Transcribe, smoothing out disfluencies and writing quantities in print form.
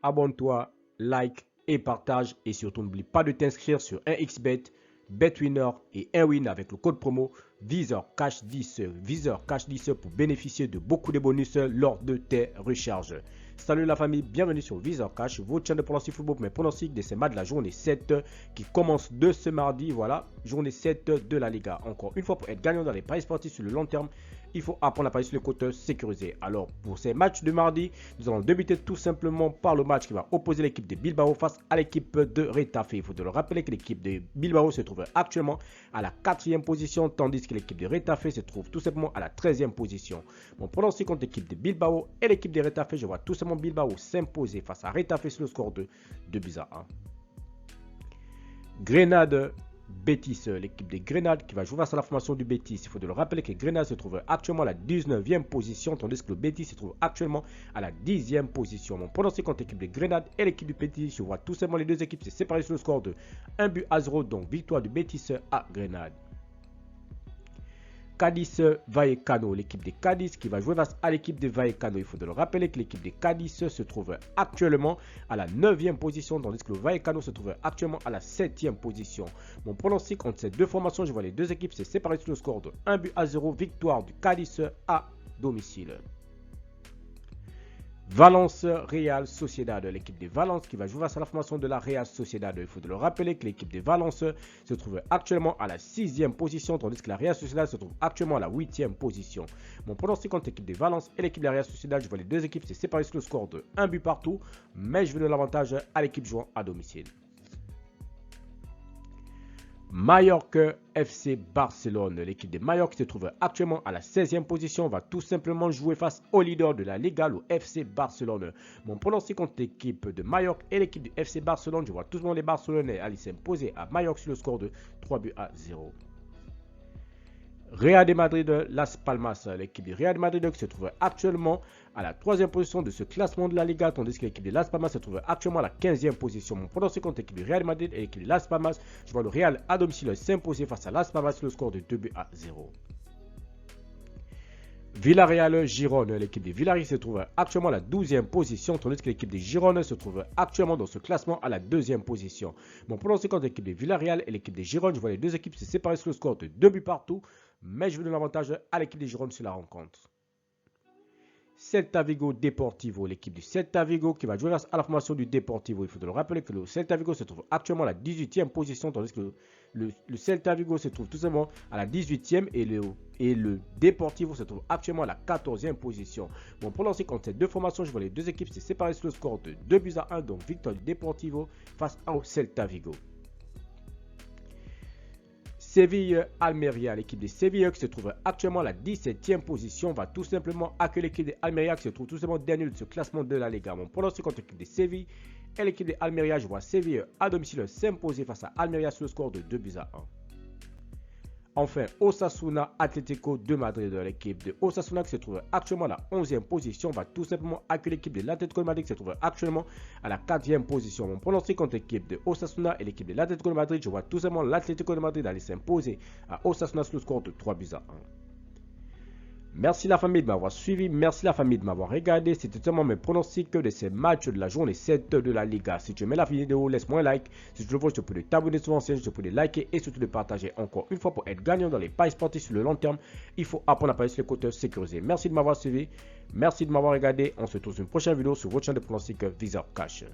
abonne-toi, like et partage. Et surtout, n'oublie pas de t'inscrire sur 1xBet, BetWinner et 1win avec le code promo VisorCash10. VisorCash10 pour bénéficier de beaucoup de bonus lors de tes recharges. Salut la famille, bienvenue sur VisorCash, votre chaîne de pronostic football pour mes pronostics de ces matchs de la journée 7 qui commence de ce mardi. Voilà, journée 7 de la Liga. Encore une fois, pour être gagnant dans les paris sportifs sur le long terme, il faut apprendre à parier sur les côtes sécurisées. Alors, pour ces matchs de mardi, nous allons débuter tout simplement par le match qui va opposer l'équipe de Bilbao face à l'équipe de Retafe. Il faut le rappeler que l'équipe de Bilbao se trouve actuellement à la 4e position, tandis que l'équipe de Retafe se trouve tout simplement à la 13e position. Mon pronostic contre l'équipe de Bilbao et l'équipe de Retafe, je vois tout simplement Bilbao s'imposer face à Retafe sur le score de 2-1. Grenade Betis, l'équipe de Grenade qui va jouer face à la formation du Betis. Il faut le rappeler que Grenade se trouve actuellement à la 19e position, tandis que le Betis se trouve actuellement à la 10e position. Mon pronostic contre l'équipe de Grenade et l'équipe du Betis, je vois tout simplement les deux équipes se séparer sur le score de 1-0, donc victoire du Betis à Grenade. Cadiz Vallecano, l'équipe de Cadiz qui va jouer face à l'équipe de Vallecano. Il faut le rappeler que l'équipe de Cadiz se trouve actuellement à la 9e position, tandis que le Vallecano se trouve actuellement à la 7e position. Mon pronostic contre ces deux formations, je vois les deux équipes se séparer sur le score de 1-0, victoire du Cadiz à domicile. Valence Real Sociedad, l'équipe de Valence qui va jouer face à la formation de la Real Sociedad. Il faut le rappeler que l'équipe de Valence se trouve actuellement à la 6e position, tandis que la Real Sociedad se trouve actuellement à la 8e position. Mon pronostic contre l'équipe de Valence et l'équipe de la Real Sociedad, je vois les deux équipes se séparer sur le score de 1 but partout, mais je veux de l'avantage à l'équipe jouant à domicile. Mallorca FC Barcelone, l'équipe de Mallorca se trouve actuellement à la 16e position, va tout simplement jouer face au leader de la Liga, le FC Barcelone. Mon pronostic contre l'équipe de Mallorca et l'équipe du FC Barcelone, je vois tout le monde les Barcelonais aller s'imposer à Mallorca sur le score de 3-0. Real de Madrid Las Palmas, l'équipe de Real de Madrid qui se trouve actuellement à la 3e position de ce classement de la Liga, tandis que l'équipe de Las Palmas se trouve actuellement à la 15e position. Mon pronostic contre l'équipe de Real de Madrid et l'équipe de Las Palmas, je vois le Real à domicile s'imposer face à Las Palmas sur le score de 2-0. Villarreal Girone, l'équipe de Villarreal se trouve actuellement à la 12e position, tandis que l'équipe de Girone se trouve actuellement dans ce classement à la 2e position. Mon pronostic contre l'équipe de Villarreal et l'équipe de Girone, je vois les deux équipes se séparer sur le score de 2 buts partout, mais je veux donner l'avantage à l'équipe de Girone sur la rencontre. Celta Vigo Deportivo, l'équipe du Celta Vigo qui va jouer à la formation du Deportivo. Il faut le rappeler que le Celta Vigo se trouve actuellement à la 18e position, tandis que le Celta Vigo se trouve tout simplement à la 18e et le Deportivo se trouve actuellement à la 14e position. Mon pronostic contre ces deux formations, je vois les deux équipes se séparer sur le score de 2-1, donc victoire du Deportivo face au Celta Vigo. Séville-Almeria, l'équipe de Séville qui se trouve actuellement à la 17e position va tout simplement accueillir l'équipe de Almeria qui se trouve tout simplement dernier de ce classement de la Liga. Mon pronostic contre l'équipe de Séville et l'équipe de Almeria, je vois Séville à domicile s'imposer face à Almeria sur le score de 2-1. Enfin, Osasuna Atlético de Madrid, l'équipe de Osasuna qui se trouve actuellement à la 11e position va tout simplement accueillir l'équipe de l'Atlético de Madrid qui se trouve actuellement à la 4e position. Mon pronostic contre l'équipe de Osasuna et l'équipe de l'Atlético de Madrid, je vois tout simplement l'Atlético de Madrid aller s'imposer à Osasuna sur le score de 3-1. Merci la famille de m'avoir suivi, merci la famille de m'avoir regardé. C'était seulement mes pronostics de ces matchs de la journée 7 de la Liga. Si tu aimes la vidéo, laisse-moi un like. Si tu le vois, je te prie de t'abonner sur l'ancienne, je te prie de liker et surtout de partager. Encore une fois, pour être gagnant dans les paris sportifs sur le long terme, il faut apprendre à parier sur les côtes sécurisées. Merci de m'avoir suivi, merci de m'avoir regardé. On se retrouve sur une prochaine vidéo sur votre chaîne de pronostics VisorCash.